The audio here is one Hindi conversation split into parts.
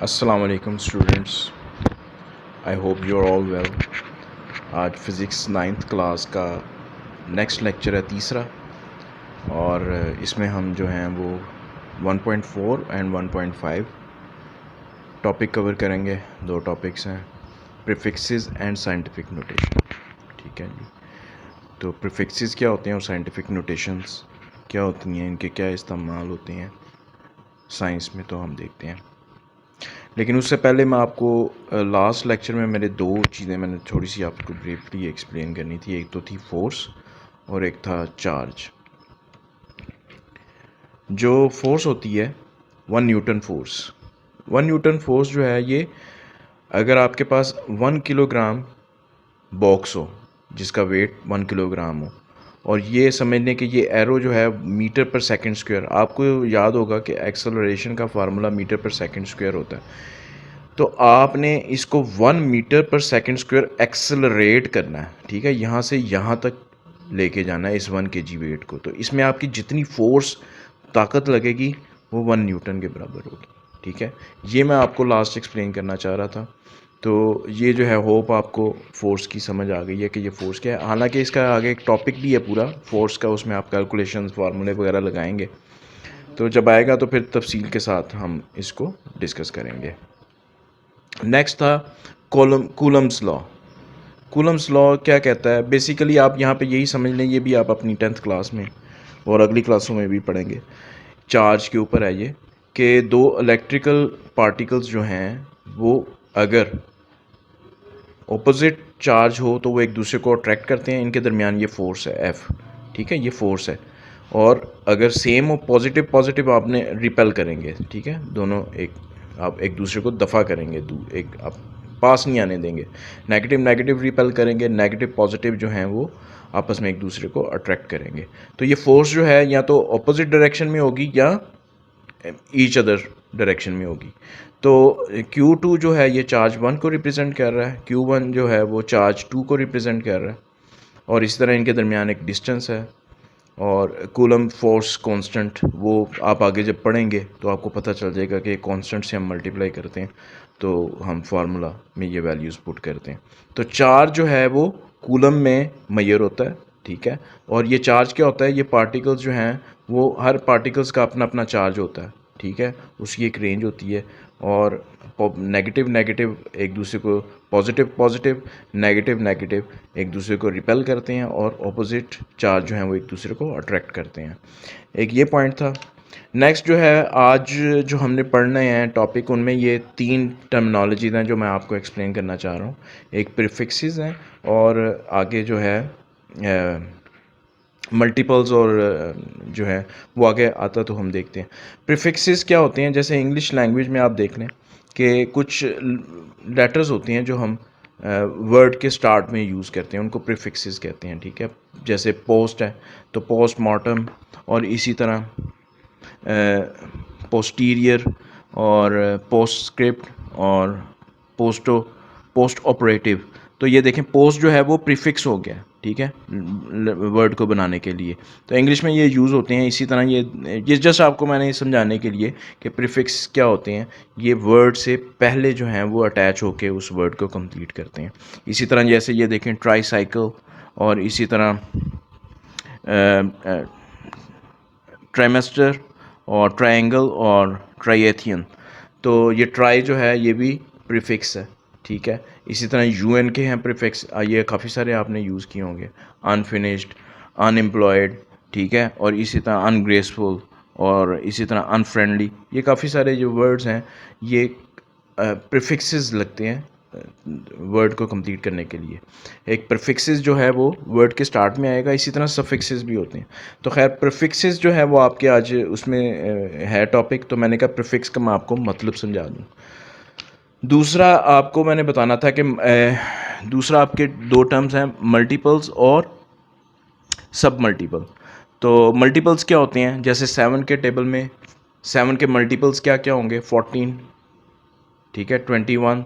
अस्सलाम वालेकुम students, I hope you are all well. आज फ़िज़िक्स नाइन्थ क्लास का नेक्स्ट लेक्चर है तीसरा, और इसमें हम जो हैं वो 1.4 एंड 1.5 टॉपिक कवर करेंगे। दो टॉपिक्स हैं, प्रीफिक्सेस एंड साइंटिफिक नोटेशन। ठीक है जी। तो प्रीफिक्सेस क्या होते हैं और साइंटिफिक नोटेशंस क्या होती हैं, इनके क्या इस्तेमाल होते हैं साइंस में, तो हम देखते हैं। लेकिन उससे पहले मैं आपको लास्ट लेक्चर में मेरे दो चीज़ें मैंने थोड़ी सी आपको ब्रीफली एक्सप्लेन करनी थी। एक तो थी फोर्स और एक था चार्ज। जो फोर्स होती है 1 न्यूटन फोर्स जो है, ये अगर आपके पास 1 किलोग्राम बॉक्स हो जिसका वेट 1 किलोग्राम हो, और ये समझने कि ये एरो जो है मीटर पर सेकंड स्क्वायर, आपको याद होगा कि एक्सेलरेशन का फार्मूला मीटर पर सेकंड स्क्वायर होता है। तो आपने इसको 1 मीटर पर सेकंड स्क्वायर एक्सेलरेट करना है। ठीक है, यहाँ से यहाँ तक लेके जाना है इस 1 kg वेट को। तो इसमें आपकी जितनी फोर्स ताकत लगेगी वो 1 न्यूटन के बराबर होगी। ठीक है, ये मैं आपको लास्ट एक्सप्लेन करना चाह रहा था। तो ये जो है, होप आपको फोर्स की समझ आ गई है कि ये फोर्स क्या है। हालांकि इसका आगे एक टॉपिक भी है पूरा फोर्स का, उसमें आप कैलकुलेशंस फार्मूले वगैरह लगाएंगे। तो जब आएगा तो फिर तफसील के साथ हम इसको डिस्कस करेंगे। नेक्स्ट था कूलम्स लॉ। कूलम्स लॉ क्या कहता है? बेसिकली आप यहाँ पे यही समझ लें, ये भी आप अपनी 10th क्लास में और अगली क्लासों में भी पढ़ेंगे। चार्ज के ऊपर है ये, कि दो इलेक्ट्रिकल पार्टिकल्स जो हैं वो अगर ऑपोजिट चार्ज हो तो वो एक दूसरे को अट्रैक्ट करते हैं। इनके दरमियान ये फोर्स है एफ। ठीक है, ये फोर्स है। और अगर सेम हो, पॉजिटिव पॉजिटिव आपने रिपेल करेंगे। ठीक है, दोनों आप एक दूसरे को दफ़ा करेंगे, एक आप पास नहीं आने देंगे। नेगेटिव नेगेटिव रिपेल करेंगे, नेगेटिव पॉजिटिव जो हैं वो आपस में एक दूसरे को अट्रैक्ट करेंगे। तो ये फोर्स जो है या तो अपोजिट डायरेक्शन में होगी या ईच अदर डायरेक्शन में होगी। तो Q2 जो है ये चार्ज 1 को रिप्रेजेंट कर रहा है, Q1 जो है वो चार्ज 2 को रिप्रेजेंट कर रहा है, और इस तरह इनके दरमियान एक डिस्टेंस है। और कूलम फोर्स कांस्टेंट, वो आप आगे जब पढ़ेंगे तो आपको पता चल जाएगा कि कांस्टेंट से हम मल्टीप्लाई करते हैं तो हम फार्मूला में ये वैल्यूज़ पुट करते हैं। तो चार्ज जो है वो कूलम में मेजर होता है। ठीक है, और ये चार्ज क्या होता है? ये पार्टिकल्स जो हैं वो हर पार्टिकल्स का अपना अपना चार्ज होता है। ठीक है, उसकी एक रेंज होती है, और नेगेटिव नेगेटिव एक दूसरे को, पॉजिटिव पॉजिटिव, नेगेटिव नेगेटिव एक दूसरे को रिपेल करते हैं, और ऑपोजिट चार्ज जो हैं वो एक दूसरे को अट्रैक्ट करते हैं। एक ये पॉइंट था। नेक्स्ट जो है, आज जो हमने पढ़ने हैं टॉपिक, उनमें ये 3 टर्मिनोलॉजीज़ हैं जो मैं आपको एक्सप्लेन करना चाह रहा हूँ। एक प्रीफिक्सेस हैं, और आगे जो है मल्टीपल्स, और जो है वो आगे आता तो हम देखते हैं। प्रीफिक्सेस क्या होते हैं? जैसे इंग्लिश लैंग्वेज में आप देख लें कि कुछ लेटर्स होती हैं जो हम वर्ड के स्टार्ट में यूज़ करते हैं, उनको प्रीफिक्सेस कहते हैं। ठीक है, जैसे पोस्ट है तो पोस्ट मार्टम, और इसी तरह पोस्टीरियर, और पोस्टस्क्रिप्ट, और पोस्टो पोस्ट ऑपरेटिव। तो ये देखें, पोस्ट जो है वो प्रीफिक्स हो गया। ठीक है, वर्ड को बनाने के लिए। तो इंग्लिश में ये यूज़ होते हैं। इसी तरह ये जस्ट आपको मैंने समझाने के लिए कि प्रीफिक्स क्या होते हैं, ये वर्ड से पहले जो हैं वो अटैच होके उस वर्ड को कंप्लीट करते हैं। इसी तरह जैसे ये देखें ट्राईसाइकिल, और इसी तरह ट्राइमेस्टर, और ट्रायंगल, और ट्राइएथियन। तो ये ट्राई जो है ये भी प्रीफिक्स है। ठीक है, इसी तरह यूएन के हैं प्रीफिक्स, ये काफ़ी सारे आपने यूज़ किए होंगे। अनफिनिश्ड, अनएम्प्लॉयड, ठीक है, और इसी तरह अनग्रेसफुल, और इसी तरह अनफ्रेंडली। ये काफ़ी सारे जो वर्ड्स हैं ये प्रीफिक्सेस लगते हैं वर्ड को कंप्लीट करने के लिए। एक प्रीफिक्सेस जो है वो वर्ड के स्टार्ट में आएगा, इसी तरह सफिक्सेस भी होते हैं। तो खैर, प्रीफिक्सेस जो है वो आपके आज उसमें है टॉपिक, तो मैंने कहा प्रीफिक्स का मैं आपको मतलब समझा दूँ। दूसरा आपको मैंने बताना था कि दूसरा आपके दो टर्म्स हैं, मल्टीपल्स और सब मल्टीपल। तो मल्टीपल्स क्या होते हैं? जैसे 7 के टेबल में 7 के मल्टीपल्स क्या क्या होंगे? 14, ठीक है, 21,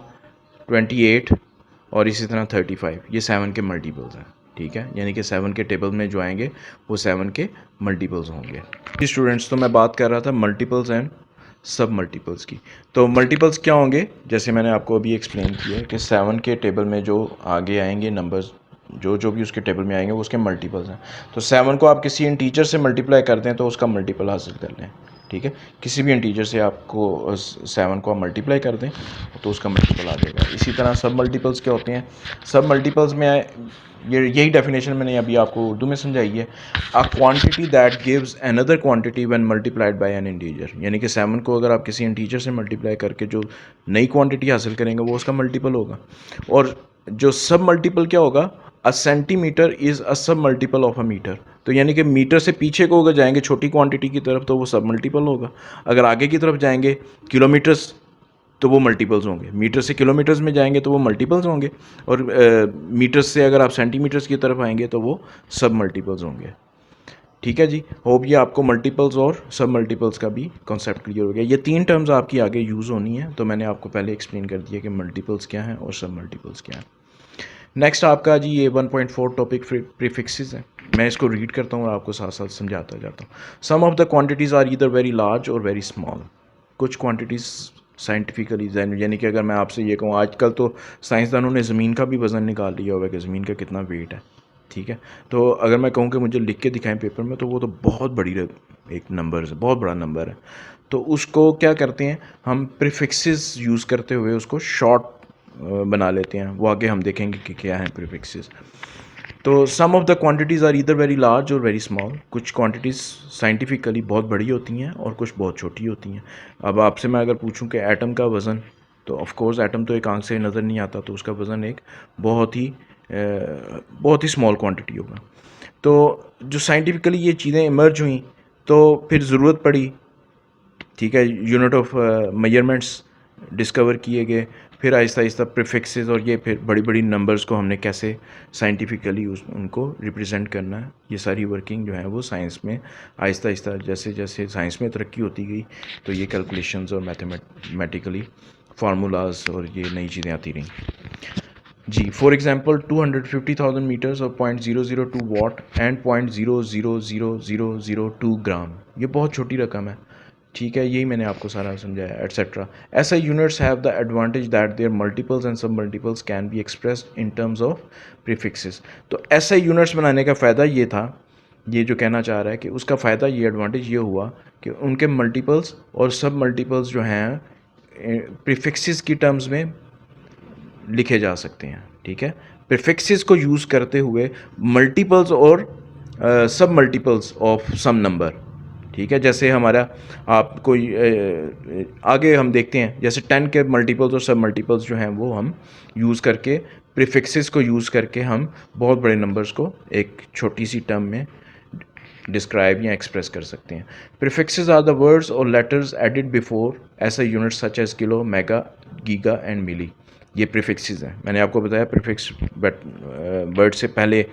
28, और इसी तरह 35। ये 7 के मल्टीपल्स हैं। ठीक है, यानी कि 7 के टेबल में जो आएंगे वो 7 के मल्टीपल्स होंगे। स्टूडेंट्स, तो मैं बात कर रहा था मल्टीपल्स एंड सब मल्टीपल्स की। तो मल्टीपल्स क्या होंगे, जैसे मैंने आपको अभी एक्सप्लेन किया है कि 7 के टेबल में जो आगे आएंगे नंबर्स, जो जो भी उसके टेबल में आएंगे वो उसके मल्टीपल्स हैं। तो 7 को आप किसी इंटीजर से मल्टीप्लाई करते हैं तो उसका मल्टीपल हासिल कर लें, ठीक है। किसी भी इंटीजर से आपको 7 को आप मल्टीप्लाई कर दें तो उसका मल्टीपल आ जाएगा। इसी तरह सब मल्टीपल्स क्या होते हैं, सब मल्टीपल्स में ये यही डेफिनेशन मैंने अभी आपको उर्दू में समझाई है, a quantity that gives another quantity when multiplied by N integer. यानी कि 7 को अगर आप किसी इंटीजर से मल्टीप्लाई करके जो नई क्वांटिटी हासिल करेंगे वो उसका मल्टीपल होगा। और जो सब मल्टीपल क्या होगा, अ सेंटीमीटर इज़ अ सब मल्टीपल ऑफ अ मीटर। तो यानी कि मीटर से पीछे को अगर जाएंगे छोटी क्वांटिटी की तरफ तो वो सब मल्टीपल होगा, अगर आगे की तरफ जाएंगे किलोमीटर्स तो वो मल्टीपल्स होंगे, मीटर से किलोमीटर्स में जाएंगे तो वो मल्टीपल्स होंगे, और मीटर्स से अगर आप सेंटीमीटर्स की तरफ आएंगे तो वो सब मल्टीपल्स होंगे। ठीक है जी, होप ये आपको मल्टीपल्स और सब मल्टीपल्स का भी कॉन्सेप्ट क्लियर हो गया। ये 3 टर्म्स आपकी आगे यूज़ होनी है, तो मैंने आपको पहले एक्सप्लेन कर दिया कि मल्टीपल्स क्या हैं और सब मल्टीपल्स क्या हैं। नेक्स्ट आपका जी ये 1.4 टॉपिक प्रीफिक्सेस है। मैं इसको रीड करता हूँ और आपको साथ साथ समझाता जाता हूँ। Some of the quantities are either very large or very small. कुछ क्वांटिटीज़ साइंटिफिकली, यानी कि अगर मैं आपसे ये कहूँ, आजकल तो साइंसदानों ने ज़मीन का भी वज़न निकाल लिया होगा कि ज़मीन का कितना वेट है, ठीक है। तो अगर मैं कहूँ कि मुझे लिख के दिखाएं पेपर में तो वो तो बहुत बड़ी एक नंबर है, बहुत बड़ा नंबर है। तो उसको क्या करते हैं हम, प्रीफिक्सेस यूज़ करते हुए उसको शॉर्ट बना लेते हैं। वो आगे हम देखेंगे कि क्या है प्रीफिक्सेस। तो some of the quantities are either very large or very small. कुछ क्वांटिटीज़ साइंटिफिकली बहुत बड़ी होती हैं और कुछ बहुत छोटी होती हैं। अब आपसे मैं अगर पूछूं कि एटम का वज़न, तो ऑफ कोर्स एटम तो एक आंख से नज़र नहीं आता, तो उसका वज़न एक बहुत ही स्मॉल क्वांटिटी होगा। तो जो साइंटिफिकली ये चीज़ें इमर्ज हुई तो फिर ज़रूरत पड़ी, ठीक है, यूनिट ऑफ मेजरमेंट्स डिस्कवर किए गए, फिर आहिस्ता आहिस्ता प्रीफिक्सेस और ये फिर बड़ी बड़ी नंबर्स को हमने कैसे साइंटिफिकली उनको रिप्रेजेंट करना है, ये सारी वर्किंग जो है वो साइंस में आहिस्ता आहिस्ता, जैसे जैसे साइंस में तरक्की होती गई तो ये कैलकुलेशंस और मैथमेटिकली फार्मूलाज और ये नई चीज़ें आती रहीं जी। फॉर एग्जांपल 250,000 मीटर्स और 0.002 वाट एंड 0.0000002 ग्राम, ये बहुत छोटी रकम है, ठीक है। यही मैंने आपको सारा समझाया etcetera. SI units have the advantage that their multiples and सब multiples can be expressed in terms of prefixes. तो ऐसा यूनिट्स बनाने का फ़ायदा ये था, ये जो कहना चाह रहा है कि उसका फ़ायदा, ये एडवांटेज ये हुआ कि उनके मल्टीपल्स और सब मल्टीपल्स जो हैं प्रीफिक्सेस की टर्म्स में लिखे जा सकते हैं, ठीक है। प्रीफिक्सेस को यूज़ करते हुए मल्टीपल्स और सब मल्टीपल्स ऑफ सम नंबर, ठीक है। जैसे हमारा आप कोई आगे हम देखते हैं, जैसे 10 के मल्टीपल्स और सब मल्टीपल्स जो हैं वो हम यूज़ करके, प्रीफिक्सेस को यूज़ करके हम बहुत बड़े नंबर्स को एक छोटी सी टर्म में डिस्क्राइब या एक्सप्रेस कर सकते हैं। Prefixes are the words or letters added before SI unit such as kilo, mega, giga and milli. ये प्रीफिक्सेस हैं। मैंने आपको बताया प्रीफिक्स वर्ड से पहले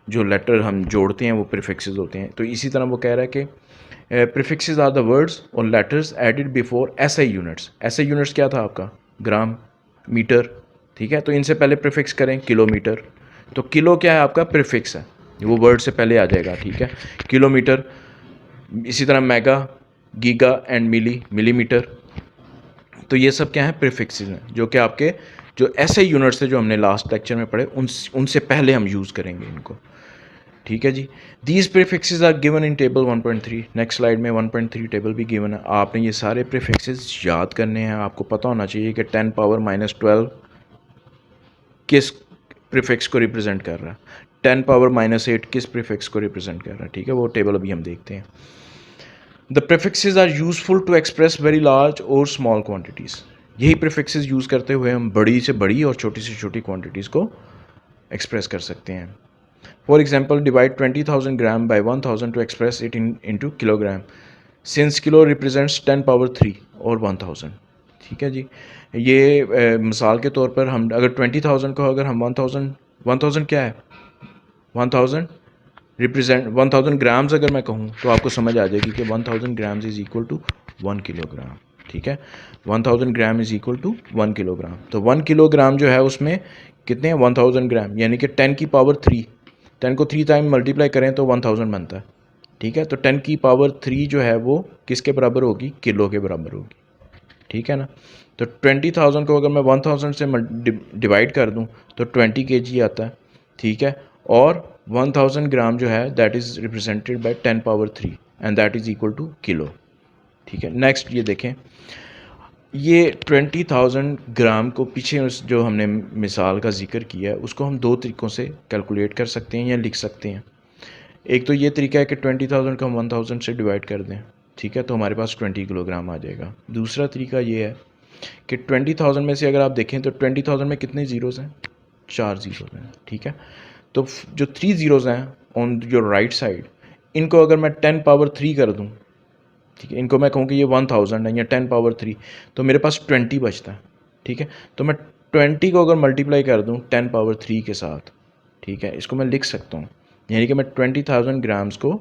जो लेटर हम जोड़ते हैं वो प्रीफिक्सेस होते हैं। तो इसी तरह वो कह रहा है कि prefixes are the words or letters added before SI units. SI units क्या था आपका, ग्राम, मीटर, ठीक है। तो इनसे पहले प्रीफिक्स करें किलोमीटर, तो किलो क्या है आपका, प्रीफिक्स है, वो वर्ड से पहले आ जाएगा, ठीक है। किलोमीटर, इसी तरह मेगा, गीगा एंड मिलीमीटर। तो ये सब क्या है, प्रीफिक्सेस हैं, जो कि आपके जो ऐसे यूनिट्स थे जो हमने लास्ट लेक्चर में पढ़े उनसे पहले हम यूज़ करेंगे इनको, ठीक है जी। These prefixes are given in table 1.3। Next slide में 1.3 टेबल भी गिवन है। आपने ये सारे प्रीफिक्सेस याद करने हैं। आपको पता होना चाहिए कि 10 पावर -12 किस प्रीफिक्स को रिप्रेजेंट कर रहा है, 10 पावर -8 किस प्रीफिक्स को रिप्रेजेंट कर रहा है, ठीक है। वो टेबल अभी हम देखते हैं। The prefixes are useful to express very large और स्मॉल क्वांटिटीज़। यही प्रीफिक्सेस यूज़ करते हुए हम बड़ी से बड़ी और छोटी से छोटी क्वांटिटीज़ को एक्सप्रेस कर सकते हैं। For example, divide 20,000 gram by 1,000 to express it into kilogram, since kilo represents 10 power 3 और 1,000, ठीक है जी। ये मिसाल के तौर पर हम अगर 20,000 को अगर हम 1,000 क्या है, 1,000 रिप्रेजेंट 1,000 ग्राम्स अगर मैं कहूँ तो आपको समझ आ जाएगी कि 1,000 grams is equal to 1 kilogram, ठीक है। 1,000 gram is equal to 1 kilogram. तो 1 किलोग्राम जो है उसमें कितने हैं, 1,000 ग्राम, यानी कि 10 की पावर 3, 10 को 3 टाइम मल्टीप्लाई करें तो 1,000 बनता है, ठीक है। तो 10 की पावर 3 जो है वो किसके बराबर होगी, किलो के बराबर होगी, ठीक है ना। तो 20,000 को अगर मैं 1000 से डिवाइड कर दूं तो 20 kg आता है, ठीक है। और 1000 ग्राम जो है that is represented by 10 power 3 and that is equal two kilo, ठीक है। नेक्स्ट ये देखें, ये 20,000 ग्राम को पीछे उस जो हमने मिसाल का जिक्र किया है उसको हम दो तरीक़ों से कैलकुलेट कर सकते हैं या लिख सकते हैं। एक तो ये तरीका है कि 20,000 को हम 1000 से डिवाइड कर दें, ठीक है, तो हमारे पास 20 किलोग्राम आ जाएगा। दूसरा तरीका ये है कि 20,000 में से अगर आप देखें तो 20,000 में कितने ज़ीरोज़ हैं, 4 ज़ीरोज़ हैं, ठीक है। तो जो 3 ज़ीरोज़ हैं ऑन योर राइट साइड, इनको अगर मैं 10 पावर 3 कर दूं, ठीक है, इनको मैं कहूँ कि ये 1000 है या 10 पावर 3, तो मेरे पास 20 बचता है, ठीक है। तो मैं 20 को अगर मल्टीप्लाई कर दूं 10 पावर 3 के साथ, ठीक है, इसको मैं लिख सकता हूँ, यानी कि मैं 20,000 ग्राम्स को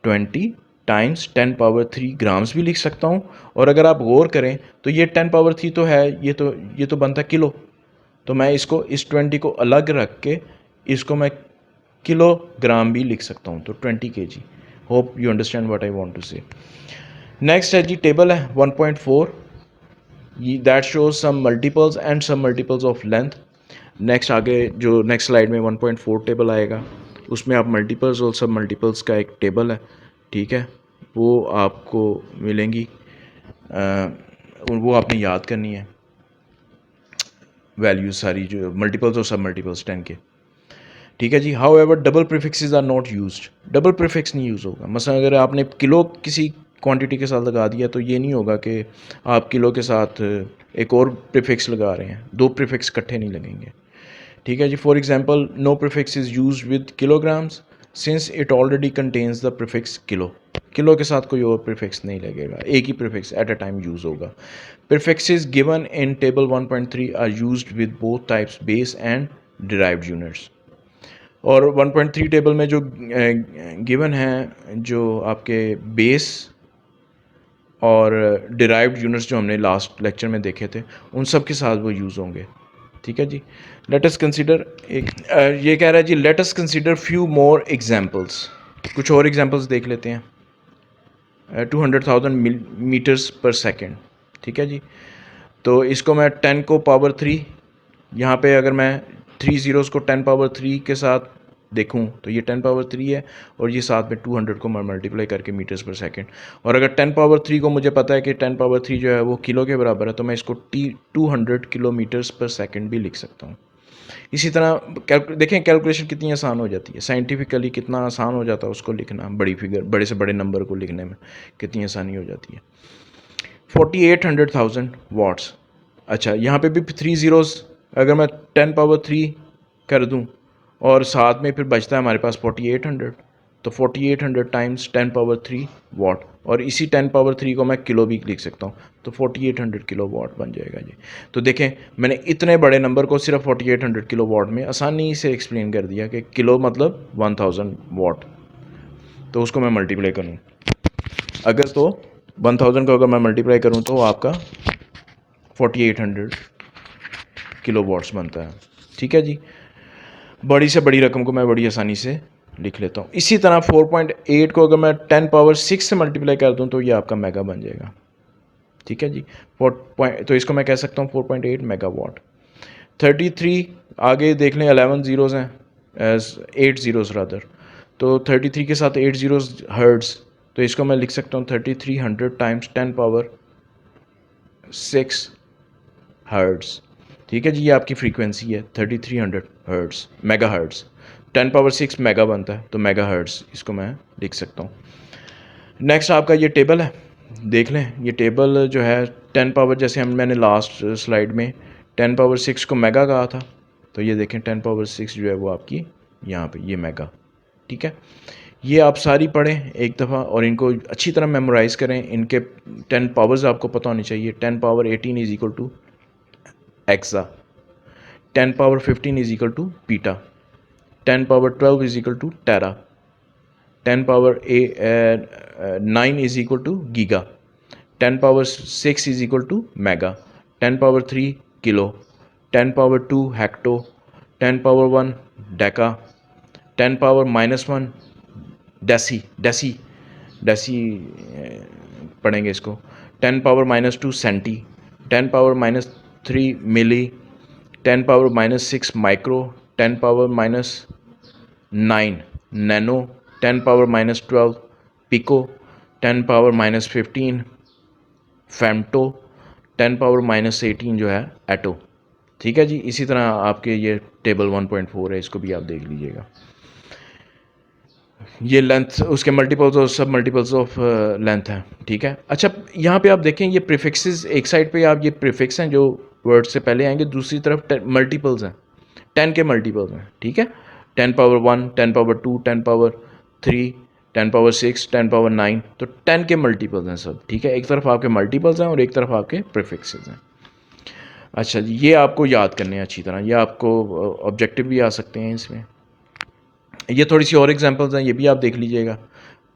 20 टाइम्स 10 पावर 3 ग्राम्स भी लिख सकता हूँ। और अगर आप गौर करें तो ये 10 पावर 3 तो है, ये तो बनता है किलो, तो मैं इसको इस 20 को अलग रख के इसको मैं किलोग्राम भी लिख सकता हूँ, तो 20 kg। Hope you understand what I want to say. Next है जी टेबल है 1.4, that shows some multiples and सब मल्टीपल्स ऑफ लेंथ। नेक्स्ट आगे जो नेक्स्ट स्लाइड में 1.4 टेबल आएगा, उसमें आप मल्टीपल्स और सब मल्टीपल्स का एक टेबल है, ठीक है, वो आपको मिलेंगी, वो आपने याद करनी है वैल्यूज सारी जो मल्टीपल्स और सब मल्टीपल्स 10 के, ठीक है जी। However double prefixes are not used, double prefix नहीं यूज़ होगा। मसलन अगर आपने किलो किसी क्वांटिटी के साथ लगा दिया तो ये नहीं होगा कि आप किलो के साथ एक और प्रीफिक्स लगा रहे हैं, दो प्रीफिक्स इकट्ठे नहीं लगेंगे, ठीक है जी। For example no prefix is used with kilograms since it already contains the prefix kilo, kilo के साथ कोई और प्रीफिक्स नहीं लगेगा, एक ही prefix at a time use होगा। Prefixes given in table 1.3 are used with both types base and derived units. और 1.3 टेबल में जो गिवन है जो आपके बेस और डिराइव्ड यूनिट्स जो हमने लास्ट लेक्चर में देखे थे उन सब के साथ वो यूज़ होंगे, ठीक है जी। लेट अस कंसीडर एक ये कह रहा है जी let us consider few more examples, कुछ और एग्जांपल्स देख लेते हैं। 200,000 मीटर्स पर सेकेंड, ठीक है जी। तो इसको मैं 10 को पावर 3, यहाँ पे अगर मैं 3 ज़ीरोज़ को 10 पावर 3 के साथ देखूँ तो ये 10 पावर 3 है, और ये साथ में 200 को मैं मल्टीप्लाई करके मीटर्स पर सेकंड। और अगर 10 पावर 3 को मुझे पता है कि 10 पावर 3 जो है वो किलो के बराबर है, तो मैं इसको 200 किलोमीटर्स पर सेकंड भी लिख सकता हूँ। इसी तरह देखें कैलकुलेशन कितनी आसान हो जाती है, साइंटिफिकली कितना आसान हो जाता है उसको लिखना, बड़ी फिगर बड़े से बड़े नंबर को लिखने में कितनी आसानी हो जाती है। 4800,000 वाट्स, अच्छा यहाँ पे भी 3 ज़ीरोज़, अगर मैं 10 पावर 3 कर दूँ और साथ में फिर बचता है हमारे पास 4800, तो 4800 टाइम्स 10 पावर 3 वाट, और इसी 10 पावर 3 को मैं किलो भी लिख सकता हूँ, तो 4800 किलो वाट बन जाएगा जी। तो देखें मैंने इतने बड़े नंबर को सिर्फ 4800 किलो वाट में आसानी से एक्सप्लेन कर दिया कि किलो मतलब 1000 वाट, तो उसको मैं मल्टीप्लाई करूँ अगर, तो 1000 को अगर मैं मल्टीप्लाई करूँ तो आपका 4800 किलो वाट्स बनता है, ठीक है जी। बड़ी से बड़ी रकम को मैं बड़ी आसानी से लिख लेता हूँ। इसी तरह 4.8 को अगर मैं 10 पावर 6 से मल्टीप्लाई कर दूँ तो ये आपका मेगा बन जाएगा, ठीक है जी। तो इसको मैं कह सकता हूँ 4.8 मेगावाट। 33 आगे देख लें 11 ज़ीरोज़ हैं, 8 ज़ीरोज़ रादर, तो 33 के साथ 8 ज़ीरोज़ हर्ट्ज़, तो इसको मैं लिख सकता हूँ 3300 टाइम्स 10 पावर 6 हर्ट्ज़, ठीक है जी। ये आपकी फ्रीक्वेंसी है 3300 hertz, mega hertz. 10 power 6 mega बनता है, तो मेगा हर्ट्ज़ इसको मैं लिख सकता हूँ। नेक्स्ट आपका ये टेबल है, देख लें ये टेबल जो है 10 पावर, जैसे मैंने लास्ट स्लाइड में 10 पावर 6 को मेगा कहा था, तो ये देखें 10 पावर 6 जो है वो आपकी यहाँ पे ये मेगा, ठीक है। ये आप सारी पढ़ें एक दफ़ा और इनको अच्छी तरह मेमोराइज़ करें, इनके 10 पावर्स आपको पता होनी चाहिए। 10 power 18 is equal to exa, 10 power 15 is equal to peta, 10 power 12 is equal to tera, 10 power 9 is equal to giga, 10 power 6 is equal to mega, 10 power 3 kilo, 10 power 2 hecto, 10 power 1 deca, 10 power -1 deci deci deci पढ़ेंगे इसको, 10 power minus 2 centi, 10 power minus 3 milli, 10 power minus 6 micro, 10 power minus 9 nano, 10 power minus 12 pico, 10 power minus 15 femto, 10 power minus 18 जो है एटो। ठीक है जी। इसी तरह आपके ये टेबल 1.4 है, इसको भी आप देख लीजिएगा। ये लेंथ उसके मल्टीपल्स और सब मल्टीपल्स ऑफ लेंथ है। ठीक है। अच्छा, यहाँ पे आप देखें ये प्रीफिक्सेस, एक साइड पे आप ये प्रीफिक्स हैं जो वर्ड से पहले आएंगे, दूसरी तरफ मल्टीपल्स हैं, 10 के मल्टीपल्स हैं। ठीक है। 10 power 1, 10 power 2, 10 power 3, 10 power 6, 10 power 9, तो 10 के मल्टीपल्स हैं सब। ठीक है। एक तरफ आपके मल्टीपल्स हैं और एक तरफ आपके प्रीफिक्सेस हैं। अच्छा जी, ये आपको याद करने हैं अच्छी तरह, ये आपको ऑब्जेक्टिव भी आ सकते हैं इसमें। ये थोड़ी सी और एग्जांपल्स हैं, ये भी आप देख लीजिएगा।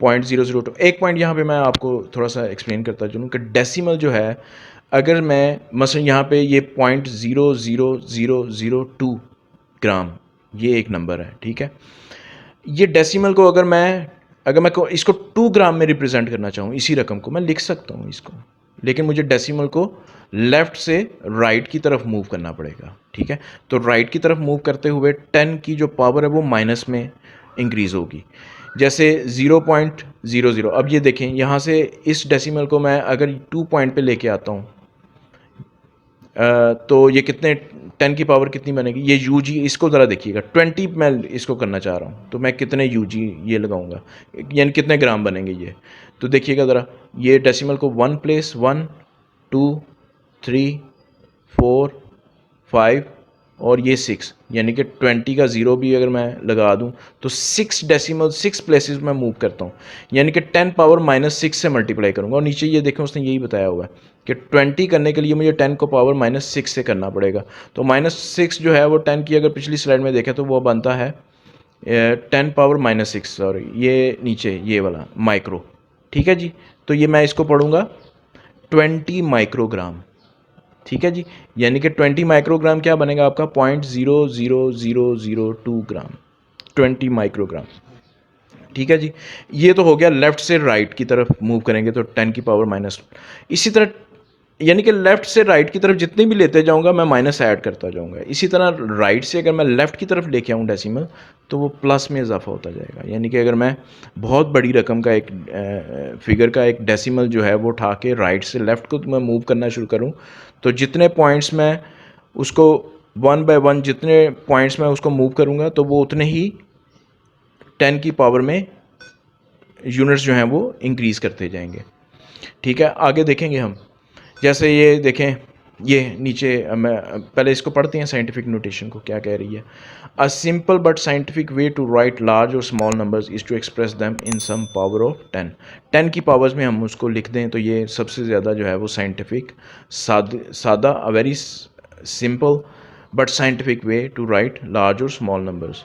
0.002 एक पॉइंट यहाँ पे मैं आपको थोड़ा सा एक्सप्लेन करता चलूँ कि डेसिमल जो है, अगर मैं मसलन यहाँ पे ये 0.00002 ग्राम, ये एक नंबर है। ठीक है। ये डेसिमल को अगर मैं इसको 2 ग्राम में रिप्रेजेंट करना चाहूँ, इसी रकम को मैं लिख सकता हूँ इसको, लेकिन मुझे डेसिमल को लेफ़्ट से राइट की तरफ मूव करना पड़ेगा। ठीक है। तो राइट की तरफ मूव करते हुए 10 की जो पावर है वो माइनस में इंक्रीज़ होगी। जैसे 0.00, अब ये देखें यहाँ से इस डेसिमल को मैं अगर 2 पॉइंट पे लेके आता हूँ तो ये कितने 10 की पावर कितनी बनेगी, ये यू जी, इसको ज़रा देखिएगा, 20 मैं इसको करना चाह रहा हूँ, तो मैं कितने यू जी ये लगाऊंगा, यानी कितने ग्राम बनेंगे ये। तो देखिएगा ज़रा, ये डेसिमल को 1 प्लेस 1 2 3 4 5 और ये 6, यानी कि 20 का 0 भी अगर मैं लगा दूं तो 6 डेसिमल 6 प्लेसेस में मूव करता हूं, यानी कि 10 पावर माइनस 6 से मल्टीप्लाई करूंगा। और नीचे ये देखें उसने यही बताया हुआ है कि 20 करने के लिए मुझे 10 को पावर माइनस 6 से करना पड़ेगा। तो माइनस 6 जो है वो 10 की अगर पिछली स्लाइड में देखें तो वो बनता है 10 पावर माइनस 6, सॉरी ये नीचे ये वाला माइक्रो। ठीक है जी। तो ये मैं इसको पढ़ूंगा 20 माइक्रोग्राम। ठीक है जी। यानी कि 20 माइक्रोग्राम क्या बनेगा आपका 0.00002 ग्राम, 20 माइक्रोग्राम। ठीक है जी। ये तो हो गया लेफ़्ट से राइट की तरफ मूव करेंगे तो 10 की पावर माइनस, इसी तरह यानी कि लेफ़्ट से राइट की तरफ जितनी भी लेते जाऊंगा मैं माइनस ऐड करता जाऊंगा। इसी तरह राइट से अगर मैं लेफ़्ट की तरफ लेके आऊँ डेसिमल तो वो प्लस में इजाफा होता जाएगा। यानी कि अगर मैं बहुत बड़ी रकम का एक फिगर का एक डेसिमल जो है वो उठा के राइट से लेफ़्ट को मैं मूव करना शुरू करूँ तो जितने पॉइंट्स मैं उसको 1 बाय 1 जितने पॉइंट्स मैं उसको मूव करूँगा तो वो उतने ही 10 की पावर में यूनिट्स जो हैं वो इंक्रीज़ करते जाएंगे। ठीक है। आगे देखेंगे हम, जैसे ये देखें, ये नीचे मैं पहले इसको पढ़ते हैं साइंटिफिक नोटेशन को क्या कह रही है। A simple but scientific way to write large और small numbers is to express them in some power of 10। 10 की पावर्स में हम उसको लिख दें तो ये सबसे ज़्यादा जो है वो साइंटिफिक सादा a very simple but scientific way to write large और स्मॉल नंबर्स।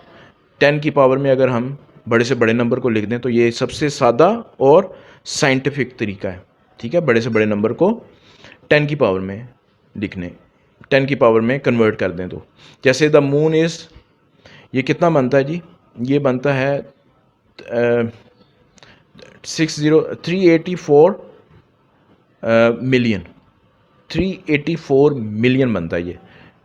10 की पावर में अगर हम बड़े से बड़े नंबर को लिख दें तो ये सबसे सादा और साइंटिफिक तरीका है। ठीक है। बड़े से बड़े नंबर को 10 की पावर में लिखने, 10 की पावर में कन्वर्ट कर दें तो जैसे द मून इज़, ये कितना बनता है जी, ये बनता है 384 मिलियन, 384 मिलियन बनता है ये।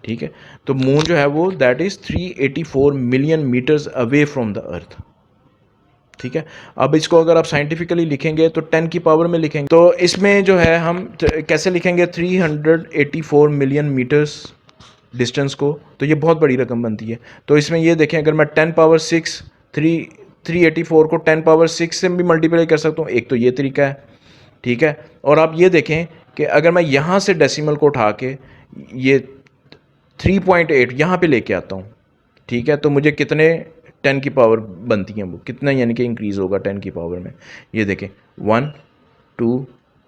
ठीक है। तो मून जो है वो that is 384 million metres away from the earth. ठीक है। अब इसको अगर आप साइंटिफिकली लिखेंगे तो 10 की पावर में लिखेंगे तो इसमें जो है हम कैसे लिखेंगे 384 मिलियन मीटर्स डिस्टेंस को, तो ये बहुत बड़ी रकम बनती है। तो इसमें ये देखें, अगर मैं 10 पावर 6 384 को 10 पावर 6 से भी मल्टीप्लाई कर सकता हूँ, एक तो ये तरीका है। ठीक है। और आप ये देखें कि अगर मैं यहाँ से डेसिमल को उठा के ये 3.8 यहाँ पे लेके आता हूँ, ठीक है, तो मुझे कितने 10 की पावर बनती हैं, वो कितना यानी कि इंक्रीज़ होगा 10 की पावर में। ये देखें 1 2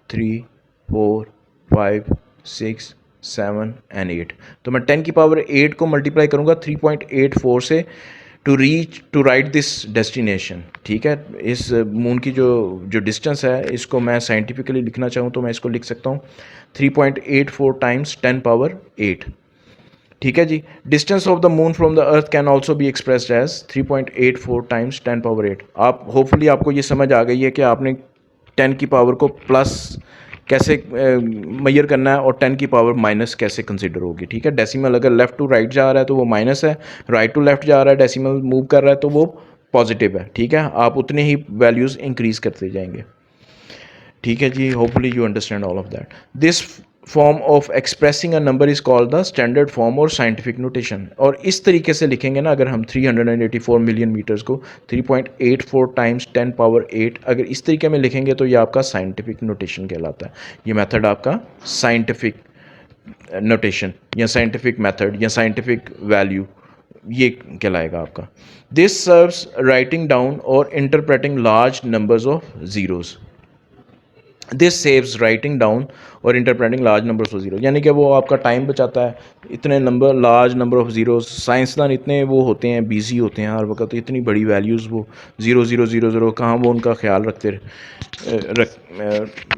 3 4 5 6 7 एंड 8। तो मैं 10 की पावर 8 को मल्टीप्लाई करूँगा 3.84 से टू राइट दिस डेस्टिनेशन। ठीक है। इस मून की जो डिस्टेंस है इसको मैं साइंटिफिकली लिखना चाहूँ तो मैं इसको लिख सकता हूँ 3.84 टाइम्स 10 पावर 8। ठीक है जी। Distance of the moon from the earth can also be expressed as 3.84 times 10 power 8। आप होपफुली आपको ये समझ आ गई है कि आपने 10 की पावर को प्लस कैसे मेजर करना है, और 10 की पावर माइनस कैसे कंसिडर होगी, ठीक है। डेसिमल अगर लेफ़्ट टू राइट जा रहा है तो वो माइनस है, राइट टू लेफ़्ट जा रहा है डेसिमल मूव कर रहा है तो वो पॉजिटिव है, ठीक है। आप उतने ही वैल्यूज़ इंक्रीज़ करते जाएंगे, ठीक है जी। Hopefully you understand all of that. This form of expressing a number is called the standard form or scientific notation. और इस तरीके से लिखेंगे ना, अगर हम 384 मिलियन मीटर्स को 3.84 टाइम्स 10 पावर 8 अगर इस तरीके में लिखेंगे तो ये आपका साइंटिफिक नोटेशन कहलाता है। ये मेथड आपका साइंटिफिक नोटेशन या साइंटिफिक मेथड या साइंटिफिक वैल्यू ये कहलाएगा आपका। दिस सर्व्स राइटिंग डाउन और interpreting large numbers of zeros. This saves writing down और interpreting large numbers of zero, यानी कि वो आपका टाइम बचाता है। इतने number, large number of zero, साइंसदान इतने वो होते हैं, बिजी होते हैं हर वक्त, इतनी बड़ी वैल्यूज़ वो 0 0 0 0 कहाँ वो उनका ख्याल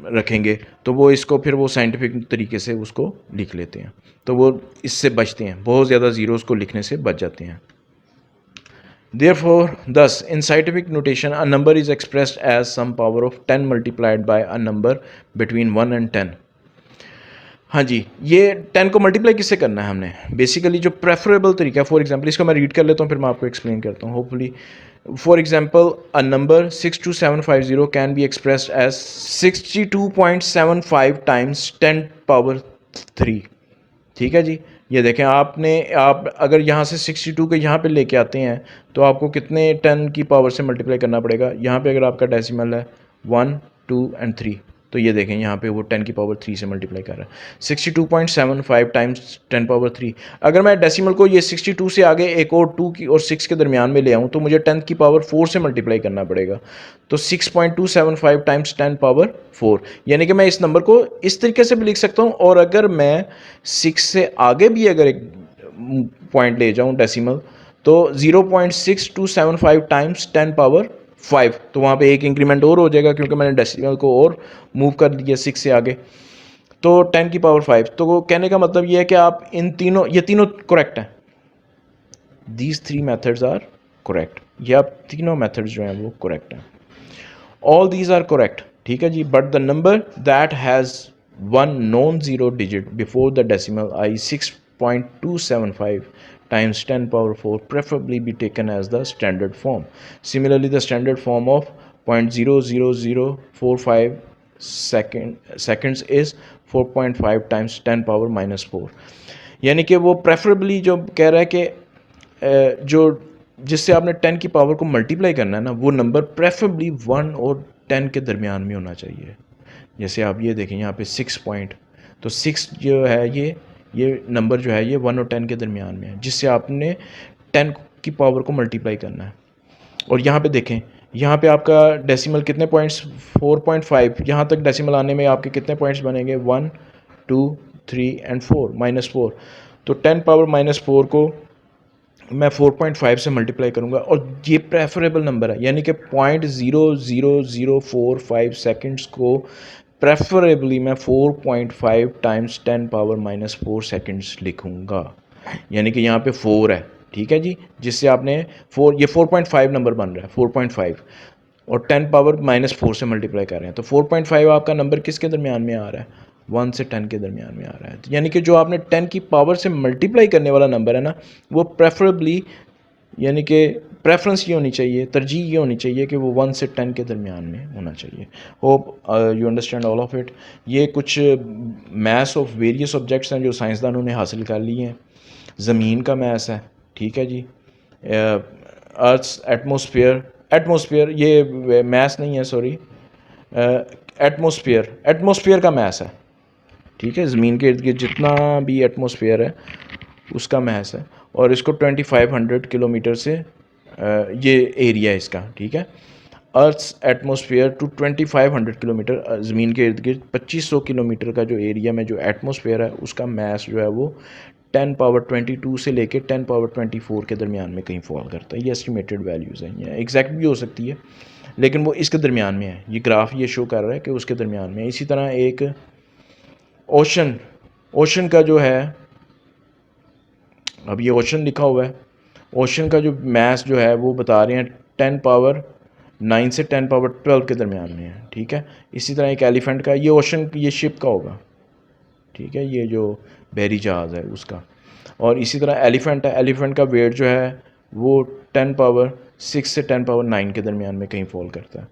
रखेंगे, तो वो इसको फिर वो साइंटिफिक तरीके से उसको लिख लेते हैं, तो वो इससे बचते हैं, बहुत ज़्यादा ज़ीरोज़ को लिखने से बच जाते हैं। Therefore, thus, in scientific notation, a number is expressed as some power of 10 multiplied by a number between 1 and 10. हाँ जी, ये 10 को मल्टीप्लाई किससे करना है हमने, बेसिकली जो प्रेफरेबल तरीका है। फॉर एग्जांपल इसको मैं रीड कर लेता हूँ, फिर मैं आपको एक्सप्लेन करता हूँ hopefully. For example, a number 62750 can be expressed as 62.75 times 10 power 3, ठीक है जी। ये देखें, आप अगर यहाँ से 62 को यहाँ पे लेके आते हैं तो आपको कितने 10 की पावर से मल्टीप्लाई करना पड़ेगा। यहाँ पे अगर आपका डेसिमल है 1 2 एंड 3, तो ये देखें यहाँ पे वो 10 की पावर 3 से मल्टीप्लाई कर रहा है। 62.75 टाइम्स 10 पावर 3। अगर मैं डेसिमल को ये 62 से आगे एक और 2 की और 6 के दरमियान में ले आऊँ तो मुझे 10 की पावर 4 से मल्टीप्लाई करना पड़ेगा। तो 6.275 टाइम्स 10 पावर 4, यानी कि मैं इस नंबर को इस तरीके से भी लिख सकता हूँ। और अगर मैं 6 से आगे भी अगर एक पॉइंट ले जाऊँ डेसिमल, तो 0.6275 टाइम्स 10 पावर 5, तो वहाँ पे एक इंक्रीमेंट और हो जाएगा क्योंकि मैंने डेसिमल को और मूव कर दिया 6 से आगे, तो 10 की पावर 5। तो वो कहने का मतलब ये है कि आप इन तीनों, ये तीनों करेक्ट हैं, दीज 3 मेथड्स आर करेक्ट। ये आप तीनों मेथड्स जो हैं वो करेक्ट हैं, ऑल दीज आर करेक्ट, ठीक है जी। But the number that has one non zero digit before the decimal I 6.275 times 10 power 4 preferably be taken as the standard form. Similarly, the standard form of 0.00045 seconds is 4.5 times 10 power minus 4। यानी कि वो प्रेफरेबली जो कह रहा है कि जो जिससे आपने 10 की पावर को मल्टीप्लाई करना है ना, वो नंबर प्रेफरेबली 1 और 10 के दरमियान में होना चाहिए। जैसे आप ये देखें यहाँ पे 6 पॉइंट, तो 6 जो है ये नंबर जो है ये 1 और 10 के दरमियान में है, जिससे आपने 10 की पावर को मल्टीप्लाई करना है। और यहाँ पे देखें, यहाँ पे आपका डेसिमल कितने पॉइंट्स, 4.5, यहाँ तक डेसिमल आने में आपके कितने पॉइंट्स बनेंगे, 1 2 3 एंड 4 -4। तो 10 पावर -4 को मैं 4.5 से मल्टीप्लाई करूँगा, और ये प्रेफरेबल नंबर है, यानी कि 0.00045 सेकेंड्स को प्रेफरेबली मैं 4.5 टाइम्स 10 पावर -4 सेकेंड्स लिखूँगा। यानी कि यहाँ पे 4 है, ठीक है जी, जिससे आपने 4, ये 4.5 नंबर बन रहा है, 4.5 और 10 पावर -4 से मल्टीप्लाई कर रहे हैं, तो 4.5 आपका नंबर किसके दरमियान में आ रहा है, 1 से 10 के दरमियान में आ रहा है। तो यानी कि जो आपने 10 की पावर से मल्टीप्लाई करने वाला नंबर है ना, वो प्रेफरेबली, यानी कि प्रेफरेंस ये होनी चाहिए, तरजीह ये होनी चाहिए कि वो 1 से 10 के दरमियान में होना चाहिए। Hope you understand all of it. ये कुछ मैथ्स ऑफ वेरियस सब्जेक्ट्स हैं जो साइंसदानों ने हासिल कर लिए हैं। ज़मीन का मैथ्स है, ठीक है जी, अर्थ एटमॉस्फेयर ये मैथ्स नहीं है, सॉरी, एटमॉस्फेयर का मैथ्स है, ठीक है। ज़मीन के इर्द गिर्द जितना भी एटमॉस्फेयर है उसका मैथ्स है, और इसको 2500 किलोमीटर से ये एरिया है इसका, ठीक है। अर्थ्स एटमॉस्फेयर टू 2500 किलोमीटर, ज़मीन के इर्द गिर्द 2500 किलोमीटर का जो एरिया में जो एटमॉस्फेयर है उसका मैस जो है वो 10 पावर 22 से लेके 10 पावर 24 के दरमियान में कहीं फॉल करता है। ये एस्टिमेटेड वैल्यूज़ हैं, ये एग्जैक्ट भी हो सकती है, लेकिन वो इसके दरमियान में है। ये ग्राफ ये शो कर रहा है कि उसके दरमियान में। इसी तरह एक ओशन का जो है, अब ये ओशन लिखा हुआ है, ओशन का जो मैस जो है वो बता रहे हैं 10 पावर 9 से 10 पावर 12 के दरमियान में है, ठीक है। इसी तरह एक एलिफेंट का, ये ओशन, ये शिप का होगा, ठीक है, ये जो बहरी जहाज़ है उसका। और इसी तरह एलिफेंट है, एलिफेंट का वेट जो है वो 10 पावर 6 से 10 पावर 9 के दरमियान में कहीं फॉल करता है,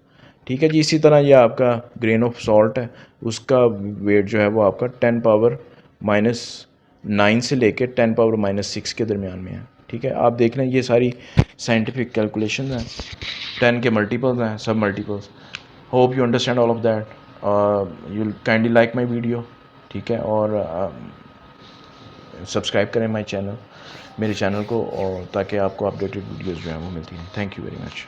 ठीक है जी। इसी तरह ये आपका ग्रेन ऑफ सॉल्ट है, उसका वेट जो है वो आपका 10 पावर -9 से लेके 10 पावर -6 के दरमियान में है, ठीक है। आप देख लें ये सारी साइंटिफिक कैलकुलेशन हैं, 10 के मल्टीपल्स हैं, सब multiples. Hope you understand all of that, you kindly like my video, ठीक है। और सब्सक्राइब करें मेरे चैनल को, और ताकि आपको अपडेटेड वीडियोज़ जो हैं वो मिलती हैं। Thank you very much.